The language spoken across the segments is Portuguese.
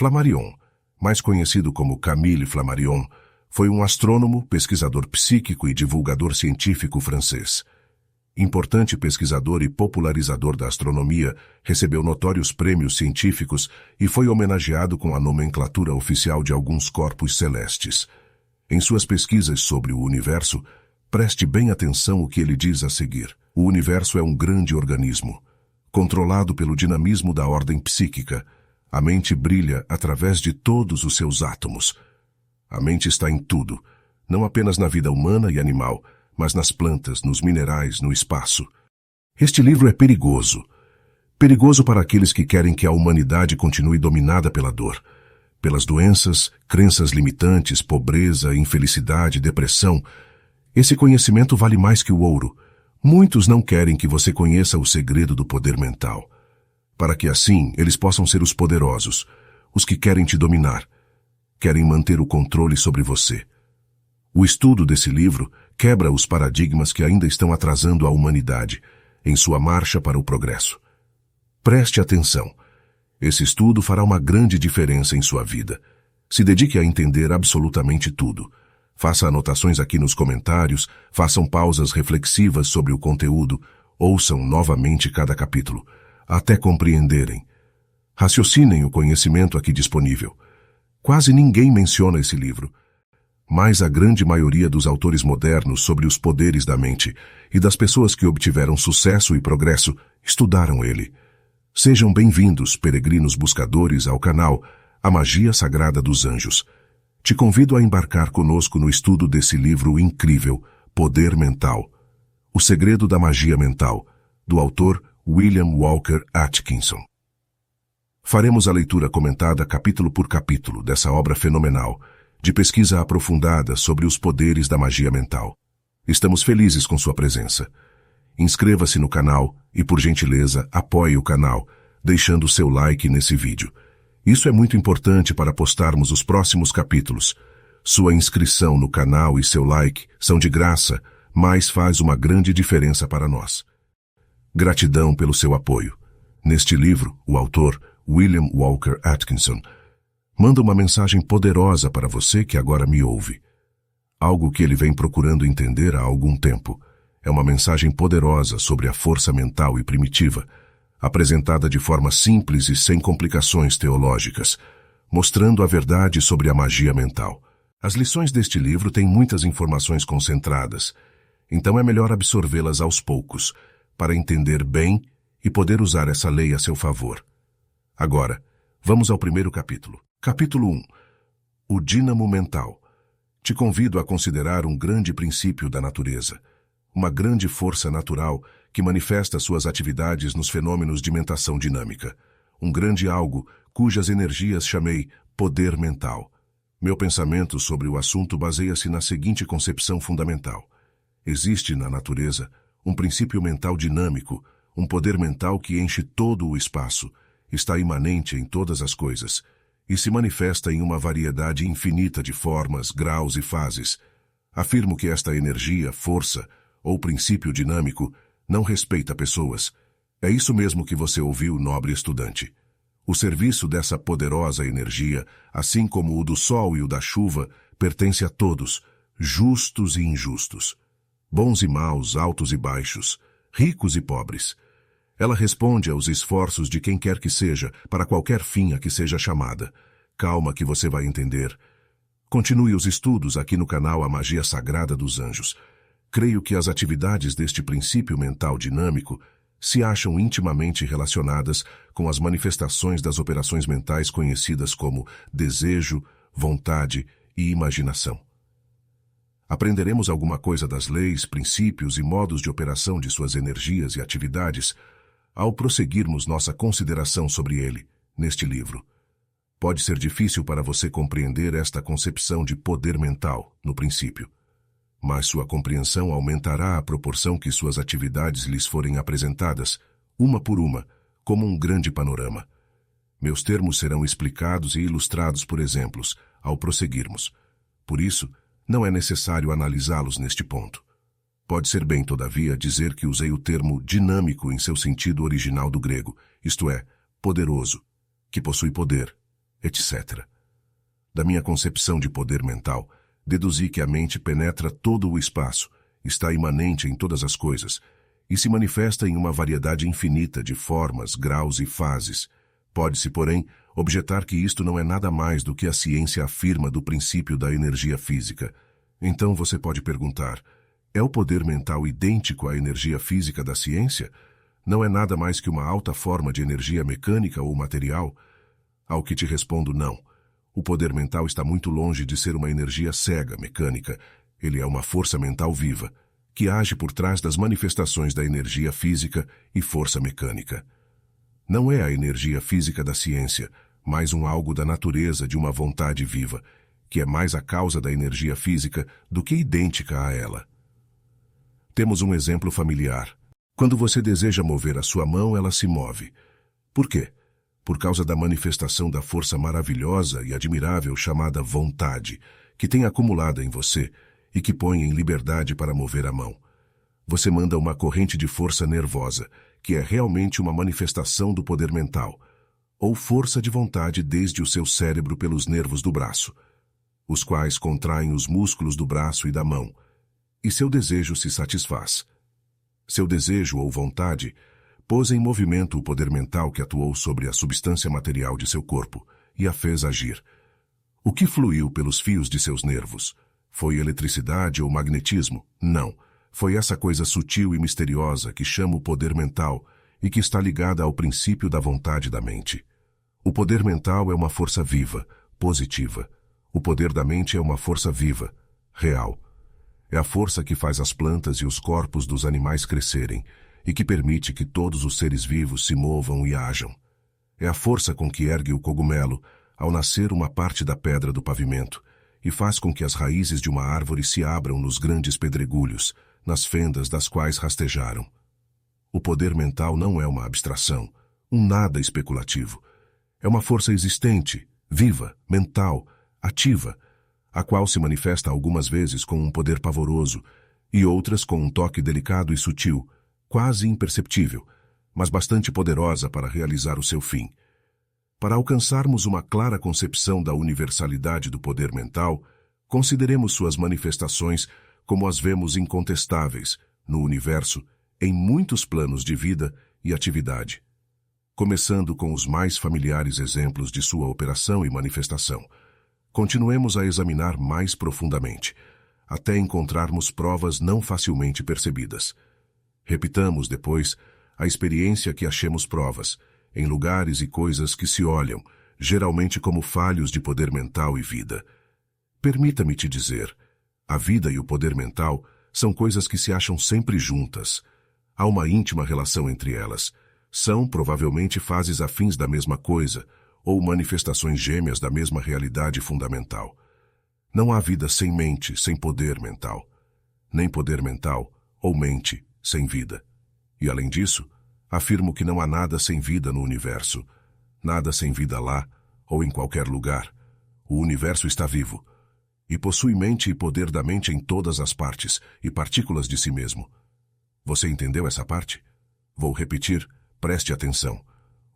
Flammarion, mais conhecido como Camille Flammarion, foi um astrônomo, pesquisador psíquico e divulgador científico francês. Importante pesquisador e popularizador da astronomia, recebeu notórios prêmios científicos e foi homenageado com a nomenclatura oficial de alguns corpos celestes. Em suas pesquisas sobre o universo, preste bem atenção ao que ele diz a seguir. O universo é um grande organismo, controlado pelo dinamismo da ordem psíquica. A mente brilha através de todos os seus átomos. A mente está em tudo, não apenas na vida humana e animal, mas nas plantas, nos minerais, no espaço. Este livro é perigoso. Perigoso para aqueles que querem que a humanidade continue dominada pela dor, pelas doenças, crenças limitantes, pobreza, infelicidade, depressão. Esse conhecimento vale mais que o ouro. Muitos não querem que você conheça o segredo do poder mental, para que assim eles possam ser os poderosos, os que querem te dominar, querem manter o controle sobre você. O estudo desse livro quebra os paradigmas que ainda estão atrasando a humanidade em sua marcha para o progresso. Preste atenção. Esse estudo fará uma grande diferença em sua vida. Se dedique a entender absolutamente tudo. Faça anotações aqui nos comentários, façam pausas reflexivas sobre o conteúdo, ouçam novamente cada capítulo, até compreenderem. Raciocinem o conhecimento aqui disponível. Quase ninguém menciona esse livro, mas a grande maioria dos autores modernos sobre os poderes da mente e das pessoas que obtiveram sucesso e progresso estudaram ele. Sejam bem-vindos, peregrinos buscadores, ao canal A Magia Sagrada dos Anjos. Te convido a embarcar conosco no estudo desse livro incrível, Poder Mental. O Segredo da Magia Mental, do autor William Walker Atkinson. Faremos a leitura comentada capítulo por capítulo dessa obra fenomenal, de pesquisa aprofundada sobre os poderes da magia mental. Estamos felizes com sua presença. Inscreva-se no canal e, por gentileza, apoie o canal, deixando seu like nesse vídeo. Isso é muito importante para postarmos os próximos capítulos. Sua inscrição no canal e seu like são de graça, mas faz uma grande diferença para nós. Gratidão pelo seu apoio. Neste livro, o autor, William Walker Atkinson, manda uma mensagem poderosa para você que agora me ouve. Algo que ele vem procurando entender há algum tempo. É uma mensagem poderosa sobre a força mental e primitiva, apresentada de forma simples e sem complicações teológicas, mostrando a verdade sobre a magia mental. As lições deste livro têm muitas informações concentradas, então é melhor absorvê-las aos poucos, para entender bem e poder usar essa lei a seu favor. Agora, vamos ao primeiro capítulo. Capítulo 1. O dínamo mental. Te convido a considerar um grande princípio da natureza, uma grande força natural que manifesta suas atividades nos fenômenos de mentação dinâmica, um grande algo cujas energias chamei poder mental. Meu pensamento sobre o assunto baseia-se na seguinte concepção fundamental. Existe na natureza um princípio mental dinâmico, um poder mental que enche todo o espaço, está imanente em todas as coisas, e se manifesta em uma variedade infinita de formas, graus e fases. Afirmo que esta energia, força ou princípio dinâmico não respeita pessoas. É isso mesmo que você ouviu, nobre estudante. O serviço dessa poderosa energia, assim como o do sol e o da chuva, pertence a todos, justos e injustos, bons e maus, altos e baixos, ricos e pobres. Ela responde aos esforços de quem quer que seja, para qualquer fim a que seja chamada. Calma que você vai entender. Continue os estudos aqui no canal A Magia Sagrada dos Anjos. Creio que as atividades deste princípio mental dinâmico se acham intimamente relacionadas com as manifestações das operações mentais conhecidas como desejo, vontade e imaginação. Aprenderemos alguma coisa das leis, princípios e modos de operação de suas energias e atividades ao prosseguirmos nossa consideração sobre ele, neste livro. Pode ser difícil para você compreender esta concepção de poder mental, no princípio, mas sua compreensão aumentará à proporção que suas atividades lhes forem apresentadas, uma por uma, como um grande panorama. Meus termos serão explicados e ilustrados por exemplos, ao prosseguirmos. Por isso, não é necessário analisá-los neste ponto. Pode ser bem, todavia, dizer que usei o termo dinâmico em seu sentido original do grego, isto é, poderoso, que possui poder, etc. Da minha concepção de poder mental, deduzi que a mente penetra todo o espaço, está imanente em todas as coisas, e se manifesta em uma variedade infinita de formas, graus e fases. Pode-se, porém, objetar que isto não é nada mais do que a ciência afirma do princípio da energia física. Então você pode perguntar, é o poder mental idêntico à energia física da ciência? Não é nada mais que uma alta forma de energia mecânica ou material? Ao que te respondo, não. O poder mental está muito longe de ser uma energia cega, mecânica. Ele é uma força mental viva, que age por trás das manifestações da energia física e força mecânica. Não é a energia física da ciência, mas um algo da natureza de uma vontade viva, que é mais a causa da energia física do que idêntica a ela. Temos um exemplo familiar. Quando você deseja mover a sua mão, ela se move. Por quê? Por causa da manifestação da força maravilhosa e admirável chamada vontade, que tem acumulada em você e que põe em liberdade para mover a mão. Você manda uma corrente de força nervosa, que é realmente uma manifestação do poder mental, ou força de vontade desde o seu cérebro pelos nervos do braço, os quais contraem os músculos do braço e da mão, e seu desejo se satisfaz. Seu desejo ou vontade pôs em movimento o poder mental que atuou sobre a substância material de seu corpo e a fez agir. O que fluiu pelos fios de seus nervos? Foi eletricidade ou magnetismo? Não. Foi essa coisa sutil e misteriosa que chama o poder mental e que está ligada ao princípio da vontade da mente. O poder mental é uma força viva, positiva. O poder da mente é uma força viva, real. É a força que faz as plantas e os corpos dos animais crescerem e que permite que todos os seres vivos se movam e ajam. É a força com que ergue o cogumelo ao nascer uma parte da pedra do pavimento e faz com que as raízes de uma árvore se abram nos grandes pedregulhos, nas fendas das quais rastejaram. O poder mental não é uma abstração, um nada especulativo. É uma força existente, viva, mental, ativa, a qual se manifesta algumas vezes com um poder pavoroso e outras com um toque delicado e sutil, quase imperceptível, mas bastante poderosa para realizar o seu fim. Para alcançarmos uma clara concepção da universalidade do poder mental, consideremos suas manifestações como as vemos incontestáveis no universo, em muitos planos de vida e atividade. Começando com os mais familiares exemplos de sua operação e manifestação, continuemos a examinar mais profundamente, até encontrarmos provas não facilmente percebidas. Repitamos, depois, a experiência que achemos provas, em lugares e coisas que se olham, geralmente como falhos de poder mental e vida. Permita-me te dizer, a vida e o poder mental são coisas que se acham sempre juntas. Há uma íntima relação entre elas. São, provavelmente, fases afins da mesma coisa, ou manifestações gêmeas da mesma realidade fundamental. Não há vida sem mente, sem poder mental. Nem poder mental, ou mente, sem vida. E, além disso, afirmo que não há nada sem vida no universo. Nada sem vida lá, ou em qualquer lugar. O universo está vivo, e possui mente e poder da mente em todas as partes e partículas de si mesmo. Você entendeu essa parte? Vou repetir, preste atenção.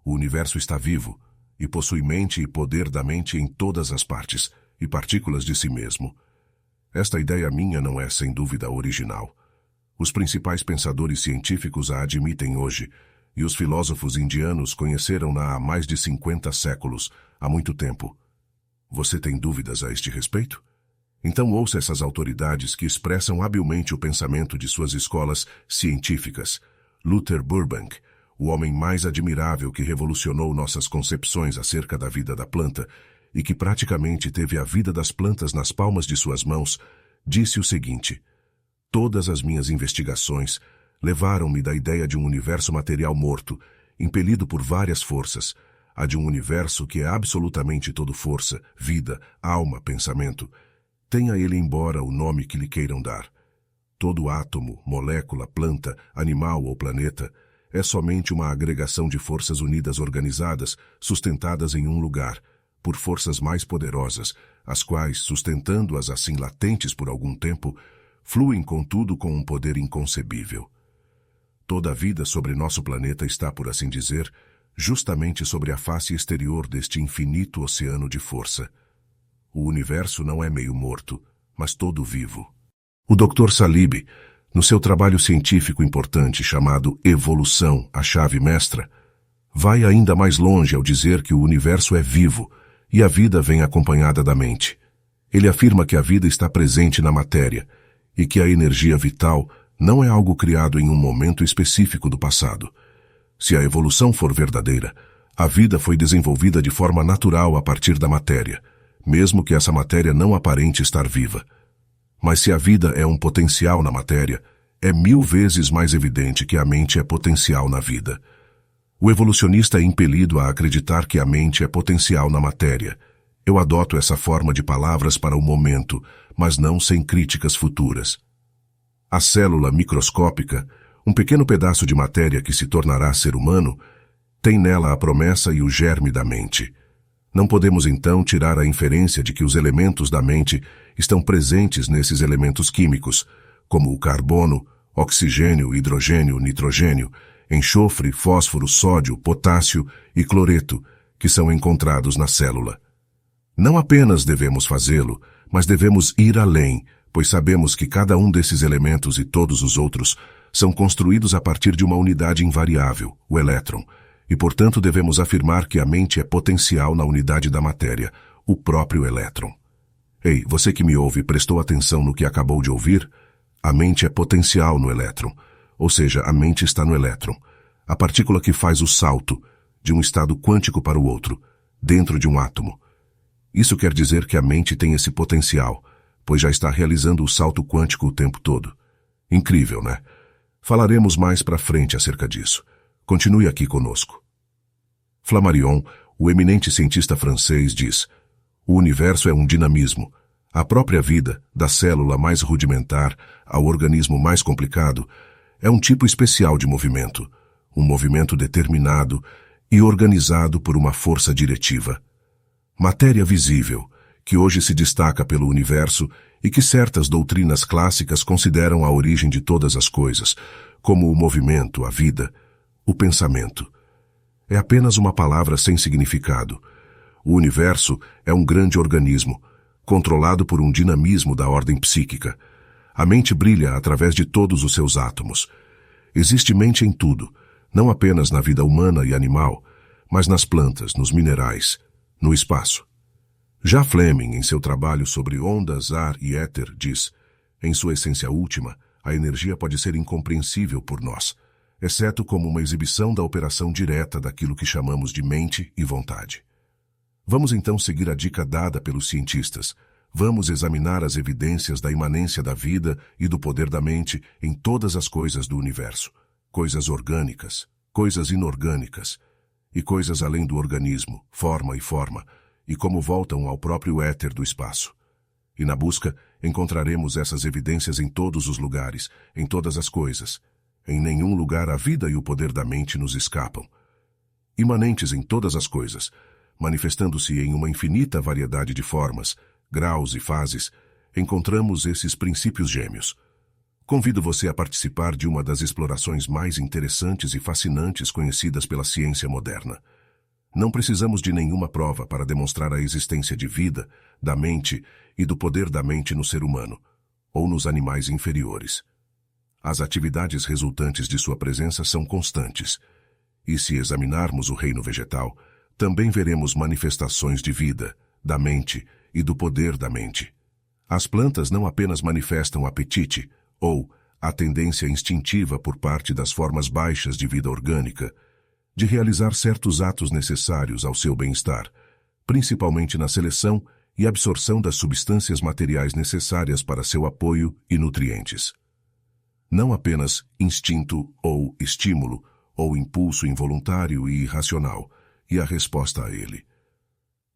O universo está vivo, e possui mente e poder da mente em todas as partes e partículas de si mesmo. Esta ideia minha não é, sem dúvida, original. Os principais pensadores científicos a admitem hoje, e os filósofos indianos conheceram-na há mais de 50 séculos, há muito tempo. Você tem dúvidas a este respeito? Então ouça essas autoridades que expressam habilmente o pensamento de suas escolas científicas. Luther Burbank, o homem mais admirável que revolucionou nossas concepções acerca da vida da planta e que praticamente teve a vida das plantas nas palmas de suas mãos, disse o seguinte: todas as minhas investigações levaram-me da ideia de um universo material morto, impelido por várias forças, a de um universo que é absolutamente todo força, vida, alma, pensamento. Tenha ele embora o nome que lhe queiram dar. Todo átomo, molécula, planta, animal ou planeta é somente uma agregação de forças unidas organizadas, sustentadas em um lugar, por forças mais poderosas, as quais, sustentando-as assim latentes por algum tempo, fluem, contudo, com um poder inconcebível. Toda a vida sobre nosso planeta está, por assim dizer, justamente sobre a face exterior deste infinito oceano de força. O universo não é meio morto, mas todo vivo. O Dr. Salib, no seu trabalho científico importante chamado Evolução, a Chave Mestra, vai ainda mais longe ao dizer que o universo é vivo e a vida vem acompanhada da mente. Ele afirma que a vida está presente na matéria e que a energia vital não é algo criado em um momento específico do passado. Se a evolução for verdadeira, a vida foi desenvolvida de forma natural a partir da matéria, mesmo que essa matéria não aparente estar viva. Mas se a vida é um potencial na matéria, é 1000 vezes mais evidente que a mente é potencial na vida. O evolucionista é impelido a acreditar que a mente é potencial na matéria. Eu adoto essa forma de palavras para o momento, mas não sem críticas futuras. A célula microscópica, um pequeno pedaço de matéria que se tornará ser humano, tem nela a promessa e o germe da mente. Não podemos então tirar a inferência de que os elementos da mente estão presentes nesses elementos químicos, como o carbono, oxigênio, hidrogênio, nitrogênio, enxofre, fósforo, sódio, potássio e cloreto, que são encontrados na célula. Não apenas devemos fazê-lo, mas devemos ir além, pois sabemos que cada um desses elementos e todos os outros são construídos a partir de uma unidade invariável, o elétron, e portanto devemos afirmar que a mente é potencial na unidade da matéria, o próprio elétron. Ei, você que me ouve prestou atenção no que acabou de ouvir? A mente é potencial no elétron, ou seja, a mente está no elétron, a partícula que faz o salto de um estado quântico para o outro, dentro de um átomo. Isso quer dizer que a mente tem esse potencial, pois já está realizando o salto quântico o tempo todo. Incrível, né? Falaremos mais para frente acerca disso. Continue aqui conosco. Flammarion, o eminente cientista francês, diz: o universo é um dinamismo. A própria vida, da célula mais rudimentar ao organismo mais complicado, é um tipo especial de movimento, um movimento determinado e organizado por uma força diretiva. Matéria visível, que hoje se destaca pelo universo e que certas doutrinas clássicas consideram a origem de todas as coisas, como o movimento, a vida, o pensamento. É apenas uma palavra sem significado. O universo é um grande organismo, controlado por um dinamismo da ordem psíquica. A mente brilha através de todos os seus átomos. Existe mente em tudo, não apenas na vida humana e animal, mas nas plantas, nos minerais, no espaço. Já Fleming, em seu trabalho sobre ondas, ar e éter, diz: em sua essência última, a energia pode ser incompreensível por nós, exceto como uma exibição da operação direta daquilo que chamamos de mente e vontade. Vamos então seguir a dica dada pelos cientistas. Vamos examinar as evidências da imanência da vida e do poder da mente em todas as coisas do universo, coisas orgânicas, coisas inorgânicas, e coisas além do organismo, forma, e como voltam ao próprio éter do espaço. E na busca, encontraremos essas evidências em todos os lugares, em todas as coisas. Em nenhum lugar a vida e o poder da mente nos escapam. Imanentes em todas as coisas, manifestando-se em uma infinita variedade de formas, graus e fases, encontramos esses princípios gêmeos. Convido você a participar de uma das explorações mais interessantes e fascinantes conhecidas pela ciência moderna. Não precisamos de nenhuma prova para demonstrar a existência de vida, da mente e do poder da mente no ser humano, ou nos animais inferiores. As atividades resultantes de sua presença são constantes, e se examinarmos o reino vegetal, também veremos manifestações de vida, da mente e do poder da mente. As plantas não apenas manifestam apetite, ou a tendência instintiva por parte das formas baixas de vida orgânica, de realizar certos atos necessários ao seu bem-estar, principalmente na seleção e absorção das substâncias materiais necessárias para seu apoio e nutrientes. Não apenas instinto ou estímulo, ou impulso involuntário e irracional, e a resposta a ele.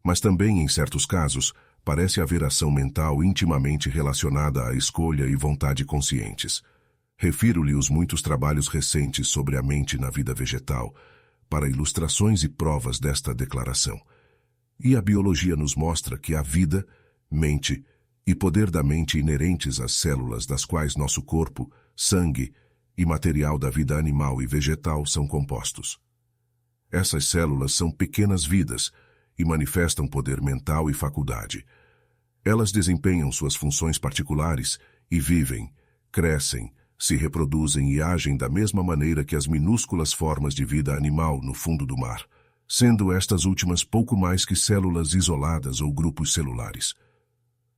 Mas também, em certos casos, parece haver ação mental intimamente relacionada à escolha e vontade conscientes. Refiro-lhe os muitos trabalhos recentes sobre a mente na vida vegetal, para ilustrações e provas desta declaração. E a biologia nos mostra que a vida, mente e poder da mente inerentes às células das quais nosso corpo, sangue e material da vida animal e vegetal são compostos. Essas células são pequenas vidas e manifestam poder mental e faculdade. Elas desempenham suas funções particulares e vivem, crescem, se reproduzem e agem da mesma maneira que as minúsculas formas de vida animal no fundo do mar, sendo estas últimas pouco mais que células isoladas ou grupos celulares.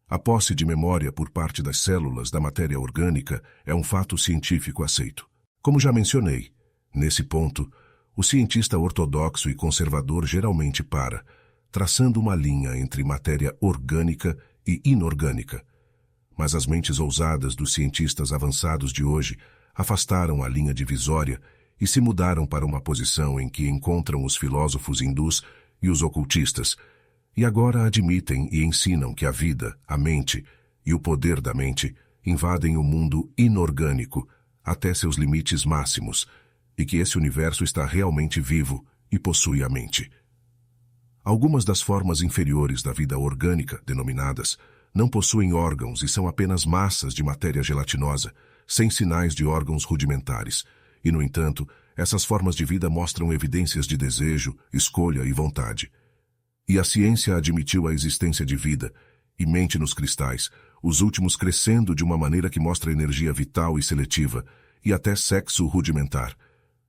A posse de memória por parte das células da matéria orgânica é um fato científico aceito. Como já mencionei, nesse ponto, o cientista ortodoxo e conservador geralmente para, traçando uma linha entre matéria orgânica e inorgânica. Mas as mentes ousadas dos cientistas avançados de hoje afastaram a linha divisória e se mudaram para uma posição em que encontram os filósofos hindus e os ocultistas, e agora admitem e ensinam que a vida, a mente e o poder da mente invadem o mundo inorgânico até seus limites máximos, e que esse universo está realmente vivo e possui a mente. Algumas das formas inferiores da vida orgânica, denominadas, não possuem órgãos e são apenas massas de matéria gelatinosa, sem sinais de órgãos rudimentares. E, no entanto, essas formas de vida mostram evidências de desejo, escolha e vontade. E a ciência admitiu a existência de vida e mente nos cristais, os últimos crescendo de uma maneira que mostra energia vital e seletiva, e até sexo rudimentar.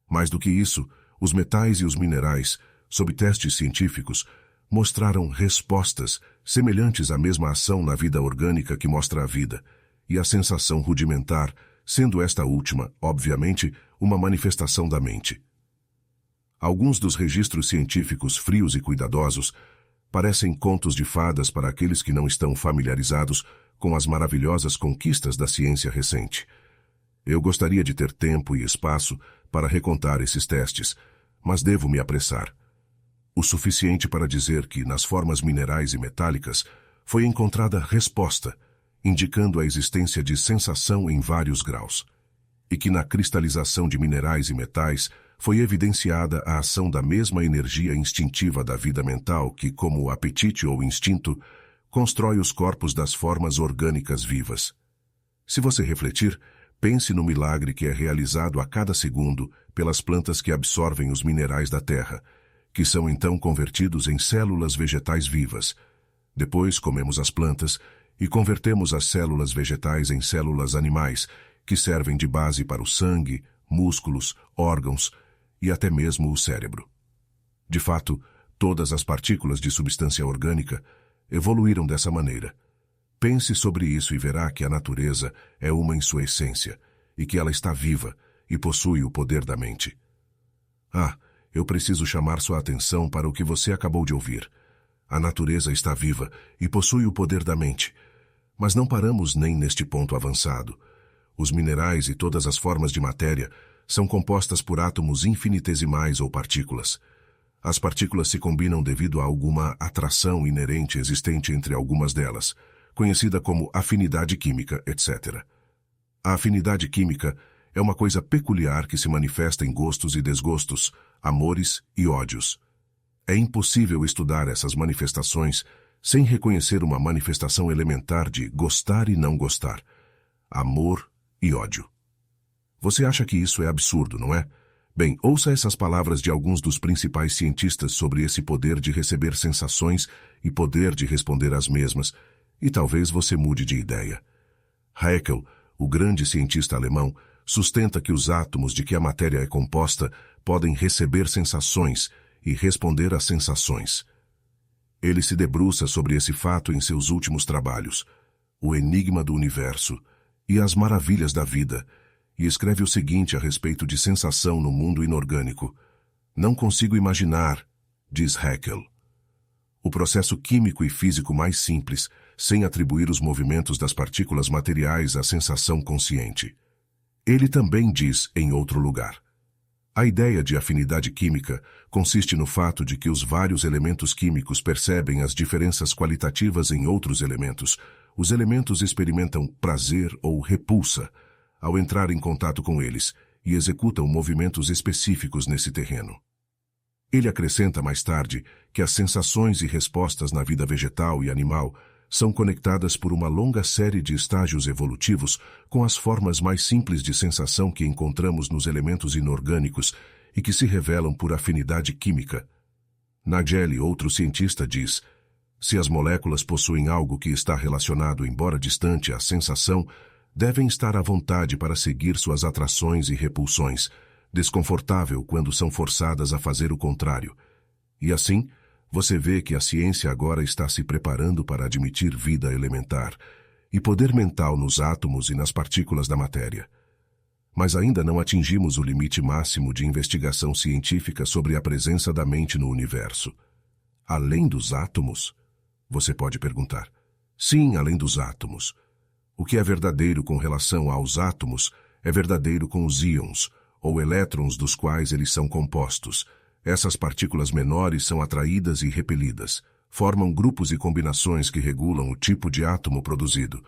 Mais do que isso, os metais e os minerais, sob testes científicos, mostraram respostas semelhantes à mesma ação na vida orgânica que mostra a vida, e a sensação rudimentar, sendo esta última, obviamente, uma manifestação da mente. Alguns dos registros científicos frios e cuidadosos parecem contos de fadas para aqueles que não estão familiarizados com as maravilhosas conquistas da ciência recente. Eu gostaria de ter tempo e espaço para recontar esses testes, mas devo me apressar. O suficiente para dizer que, nas formas minerais e metálicas, foi encontrada resposta, indicando a existência de sensação em vários graus, e que na cristalização de minerais e metais foi evidenciada a ação da mesma energia instintiva da vida mental que, como o apetite ou instinto, constrói os corpos das formas orgânicas vivas. Se você refletir, pense no milagre que é realizado a cada segundo pelas plantas que absorvem os minerais da terra, que são então convertidos em células vegetais vivas. Depois comemos as plantas e convertemos as células vegetais em células animais, que servem de base para o sangue, músculos, órgãos e até mesmo o cérebro. De fato, todas as partículas de substância orgânica evoluíram dessa maneira. Pense sobre isso e verá que a natureza é uma em sua essência, e que ela está viva e possui o poder da mente. Eu preciso chamar sua atenção para o que você acabou de ouvir. A natureza está viva e possui o poder da mente. Mas não paramos nem neste ponto avançado. Os minerais e todas as formas de matéria são compostas por átomos infinitesimais ou partículas. As partículas se combinam devido a alguma atração inerente existente entre algumas delas, conhecida como afinidade química, etc. A afinidade química é uma coisa peculiar que se manifesta em gostos e desgostos, amores e ódios. É impossível estudar essas manifestações sem reconhecer uma manifestação elementar de gostar e não gostar, amor e ódio. Você acha que isso é absurdo, não é? Bem, ouça essas palavras de alguns dos principais cientistas sobre esse poder de receber sensações e poder de responder às mesmas, e talvez você mude de ideia. Haeckel, o grande cientista alemão, sustenta que os átomos de que a matéria é composta podem receber sensações e responder às sensações. Ele se debruça sobre esse fato em seus últimos trabalhos, O Enigma do Universo e As Maravilhas da Vida, e escreve o seguinte a respeito de sensação no mundo inorgânico. Não consigo imaginar, diz Haeckel, o processo químico e físico mais simples, sem atribuir os movimentos das partículas materiais à sensação consciente. Ele também diz em outro lugar. A ideia de afinidade química consiste no fato de que os vários elementos químicos percebem as diferenças qualitativas em outros elementos. Os elementos experimentam prazer ou repulsa ao entrar em contato com eles e executam movimentos específicos nesse terreno. Ele acrescenta mais tarde que as sensações e respostas na vida vegetal e animal são conectadas por uma longa série de estágios evolutivos com as formas mais simples de sensação que encontramos nos elementos inorgânicos e que se revelam por afinidade química. Nageli, outro cientista, diz: se as moléculas possuem algo que está relacionado, embora distante, à sensação, devem estar à vontade para seguir suas atrações e repulsões, desconfortável quando são forçadas a fazer o contrário. E assim, você vê que a ciência agora está se preparando para admitir vida elementar e poder mental nos átomos e nas partículas da matéria. Mas ainda não atingimos o limite máximo de investigação científica sobre a presença da mente no universo. Além dos átomos? Você pode perguntar. Sim, além dos átomos. O que é verdadeiro com relação aos átomos é verdadeiro com os íons, ou elétrons dos quais eles são compostos. Essas partículas menores são atraídas e repelidas, formam grupos e combinações que regulam o tipo de átomo produzido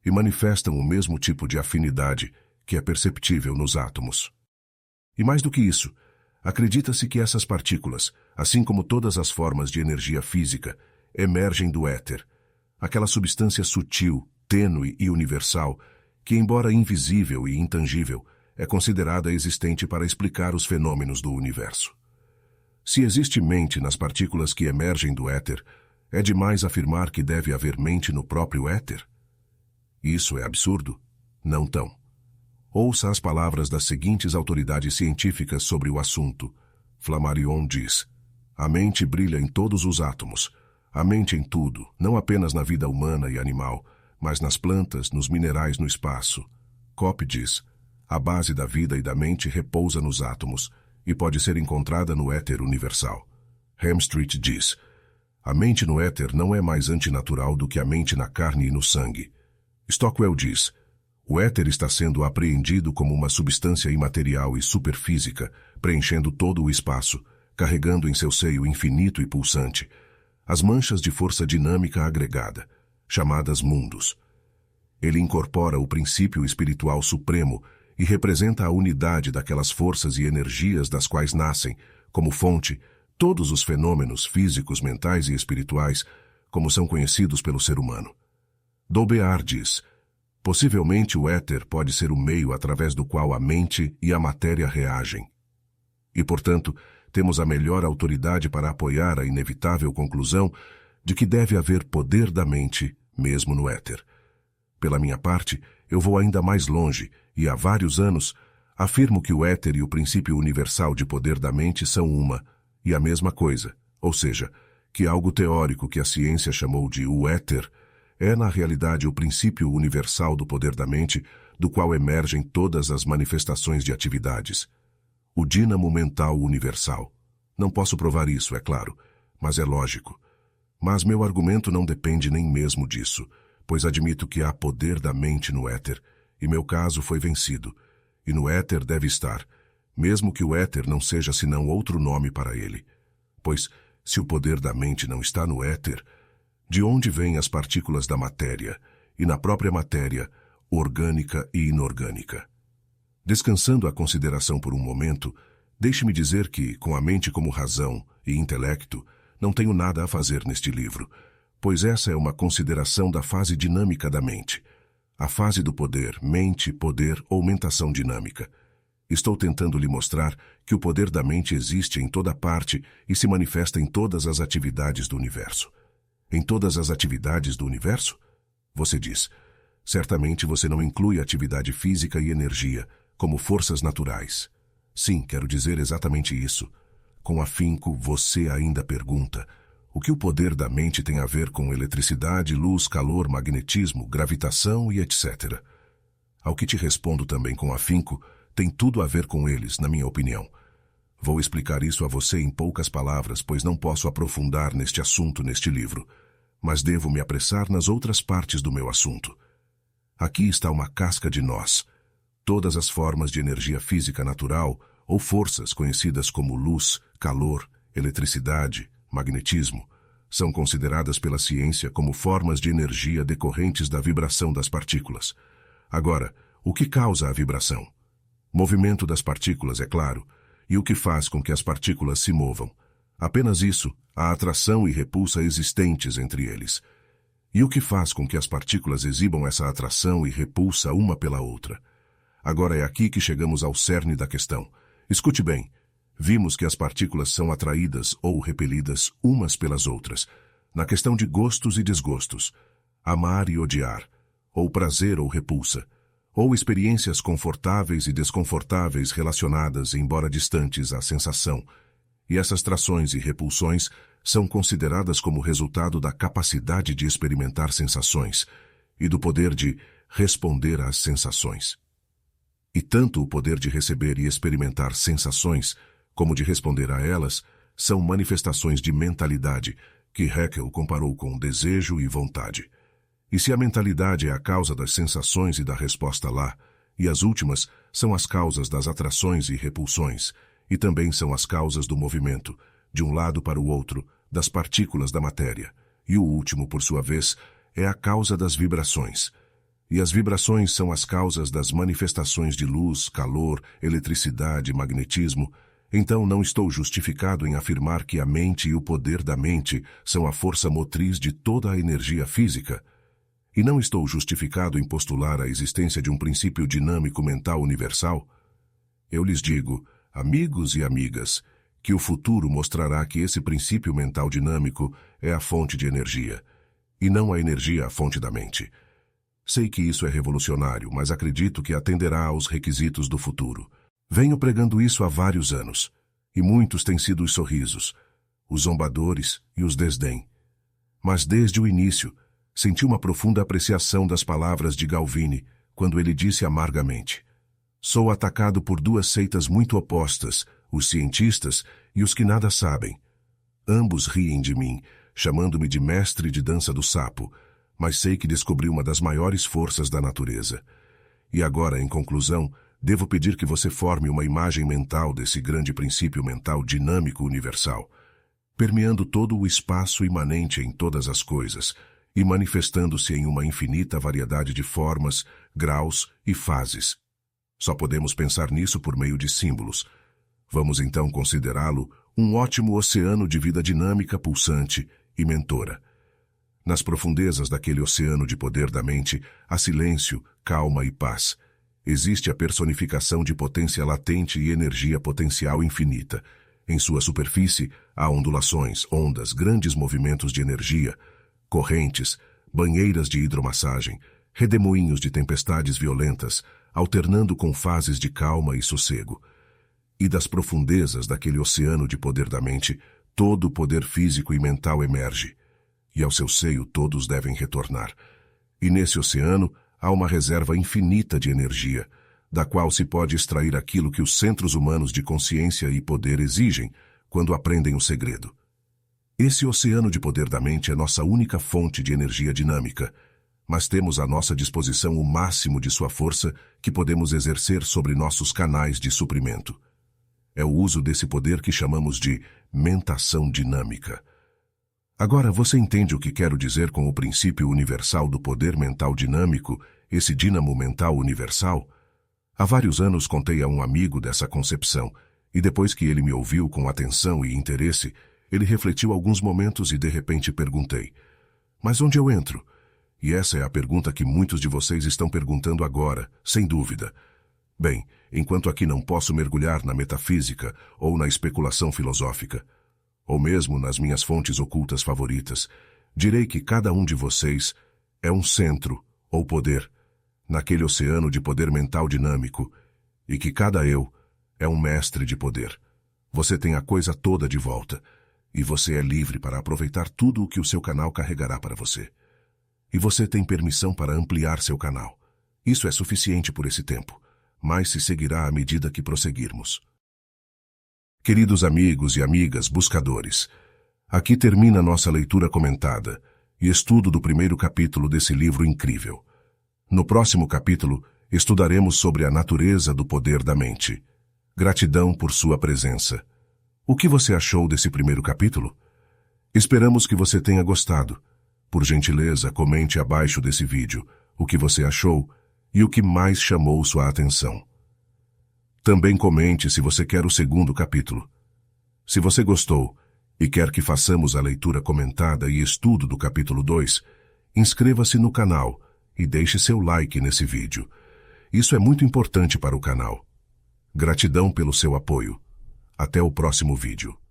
e manifestam o mesmo tipo de afinidade que é perceptível nos átomos. E mais do que isso, acredita-se que essas partículas, assim como todas as formas de energia física, emergem do éter, aquela substância sutil, tênue e universal que, embora invisível e intangível, é considerada existente para explicar os fenômenos do universo. Se existe mente nas partículas que emergem do éter, é demais afirmar que deve haver mente no próprio éter? Isso é absurdo? Não tão. Ouça as palavras das seguintes autoridades científicas sobre o assunto. Flammarion diz: a mente brilha em todos os átomos. A mente em tudo, não apenas na vida humana e animal, mas nas plantas, nos minerais, no espaço. Kopp diz: a base da vida e da mente repousa nos átomos e pode ser encontrada no éter universal. Hemstreet diz: a mente no éter não é mais antinatural do que a mente na carne e no sangue. Stockwell diz: o éter está sendo apreendido como uma substância imaterial e superfísica, preenchendo todo o espaço, carregando em seu seio infinito e pulsante as manchas de força dinâmica agregada, chamadas mundos. Ele incorpora o princípio espiritual supremo e representa a unidade daquelas forças e energias das quais nascem, como fonte, todos os fenômenos físicos, mentais e espirituais, como são conhecidos pelo ser humano. Dolbear diz: possivelmente o éter pode ser o meio através do qual a mente e a matéria reagem. E, portanto, temos a melhor autoridade para apoiar a inevitável conclusão de que deve haver poder da mente, mesmo no éter. Pela minha parte, eu vou ainda mais longe e, há vários anos, afirmo que o éter e o princípio universal de poder da mente são uma e a mesma coisa, ou seja, que algo teórico que a ciência chamou de o éter é, na realidade, o princípio universal do poder da mente, do qual emergem todas as manifestações de atividades. O dínamo mental universal. Não posso provar isso, é claro, mas é lógico. Mas meu argumento não depende nem mesmo disso, pois admito que há poder da mente no éter, e meu caso foi vencido, e no éter deve estar, mesmo que o éter não seja senão outro nome para ele. Pois, se o poder da mente não está no éter, de onde vêm as partículas da matéria, e na própria matéria, orgânica e inorgânica? Descansando a consideração por um momento, deixe-me dizer que, com a mente como razão e intelecto, não tenho nada a fazer neste livro, pois essa é uma consideração da fase dinâmica da mente, a fase do poder, mente, poder ou mentação dinâmica. Estou tentando lhe mostrar que o poder da mente existe em toda parte e se manifesta em todas as atividades do universo. Em todas as atividades do universo? Você diz. Certamente você não inclui atividade física e energia, como forças naturais. Sim, quero dizer exatamente isso. Com afinco, você ainda pergunta: o que o poder da mente tem a ver com eletricidade, luz, calor, magnetismo, gravitação e etc. Ao que te respondo também com afinco, tem tudo a ver com eles, na minha opinião. Vou explicar isso a você em poucas palavras, pois não posso aprofundar neste assunto neste livro, mas devo me apressar nas outras partes do meu assunto. Aqui está uma casca de nós. Todas as formas de energia física natural, ou forças conhecidas como luz, calor, eletricidade, magnetismo, são consideradas pela ciência como formas de energia decorrentes da vibração das partículas. Agora, o que causa a vibração? Movimento das partículas, é claro, e o que faz com que as partículas se movam? Apenas isso, a atração e repulsa existentes entre eles. E o que faz com que as partículas exibam essa atração e repulsa uma pela outra? Agora é aqui que chegamos ao cerne da questão. Escute bem, Vimos que as partículas são atraídas ou repelidas umas pelas outras, na questão de gostos e desgostos, amar e odiar, ou prazer ou repulsa, ou experiências confortáveis e desconfortáveis relacionadas, embora distantes, à sensação. E essas trações e repulsões são consideradas como resultado da capacidade de experimentar sensações e do poder de responder às sensações. E tanto o poder de receber e experimentar sensações, como de responder a elas, são manifestações de mentalidade, que Haeckel comparou com desejo e vontade. E se a mentalidade é a causa das sensações e da resposta lá, e as últimas são as causas das atrações e repulsões, e também são as causas do movimento, de um lado para o outro, das partículas da matéria, e o último, por sua vez, é a causa das vibrações. E as vibrações são as causas das manifestações de luz, calor, eletricidade, magnetismo. Então não estou justificado em afirmar que a mente e o poder da mente são a força motriz de toda a energia física. E não estou justificado em postular a existência de um princípio dinâmico mental universal. Eu lhes digo, amigos e amigas, que o futuro mostrará que esse princípio mental dinâmico é a fonte de energia, e não a energia a fonte da mente. Sei que isso é revolucionário, mas acredito que atenderá aos requisitos do futuro. Venho pregando isso há vários anos, e muitos têm sido os sorrisos, os zombadores e os desdém. Mas desde o início, senti uma profunda apreciação das palavras de Galvini, quando ele disse amargamente: sou atacado por duas seitas muito opostas, os cientistas e os que nada sabem. Ambos riem de mim, chamando-me de mestre de dança do sapo, mas sei que descobri uma das maiores forças da natureza. E agora, em conclusão, devo pedir que você forme uma imagem mental desse grande princípio mental dinâmico universal, permeando todo o espaço imanente em todas as coisas e manifestando-se em uma infinita variedade de formas, graus e fases. Só podemos pensar nisso por meio de símbolos. Vamos então considerá-lo um ótimo oceano de vida dinâmica, pulsante e mentora. Nas profundezas daquele oceano de poder da mente, há silêncio, calma e paz. Existe a personificação de potência latente e energia potencial infinita. Em sua superfície, há ondulações, ondas, grandes movimentos de energia, correntes, banheiras de hidromassagem, redemoinhos de tempestades violentas, alternando com fases de calma e sossego. E das profundezas daquele oceano de poder da mente, todo o poder físico e mental emerge. E ao seu seio todos devem retornar. E nesse oceano há uma reserva infinita de energia, da qual se pode extrair aquilo que os centros humanos de consciência e poder exigem quando aprendem o segredo. Esse oceano de poder da mente é nossa única fonte de energia dinâmica, mas temos à nossa disposição o máximo de sua força que podemos exercer sobre nossos canais de suprimento. É o uso desse poder que chamamos de mentação dinâmica. Agora você entende o que quero dizer com o princípio universal do poder mental dinâmico, esse dínamo mental universal? Há vários anos contei a um amigo dessa concepção, e depois que ele me ouviu com atenção e interesse, ele refletiu alguns momentos e de repente perguntei: mas onde eu entro? E essa é a pergunta que muitos de vocês estão perguntando agora, sem dúvida. Bem, enquanto aqui não posso mergulhar na metafísica ou na especulação filosófica, ou mesmo nas minhas fontes ocultas favoritas, direi que cada um de vocês é um centro, ou poder, naquele oceano de poder mental dinâmico, e que cada eu é um mestre de poder. Você tem a coisa toda de volta, e você é livre para aproveitar tudo o que o seu canal carregará para você. E você tem permissão para ampliar seu canal. Isso é suficiente por esse tempo, mas se seguirá à medida que prosseguirmos. Queridos amigos e amigas buscadores, aqui termina nossa leitura comentada e estudo do primeiro capítulo desse livro incrível. No próximo capítulo, estudaremos sobre a natureza do poder da mente. Gratidão por sua presença. O que você achou desse primeiro capítulo? Esperamos que você tenha gostado. Por gentileza, comente abaixo desse vídeo o que você achou e o que mais chamou sua atenção. Também comente se você quer o segundo capítulo. Se você gostou e quer que façamos a leitura comentada e estudo do capítulo 2, inscreva-se no canal e deixe seu like nesse vídeo. Isso é muito importante para o canal. Gratidão pelo seu apoio. Até o próximo vídeo.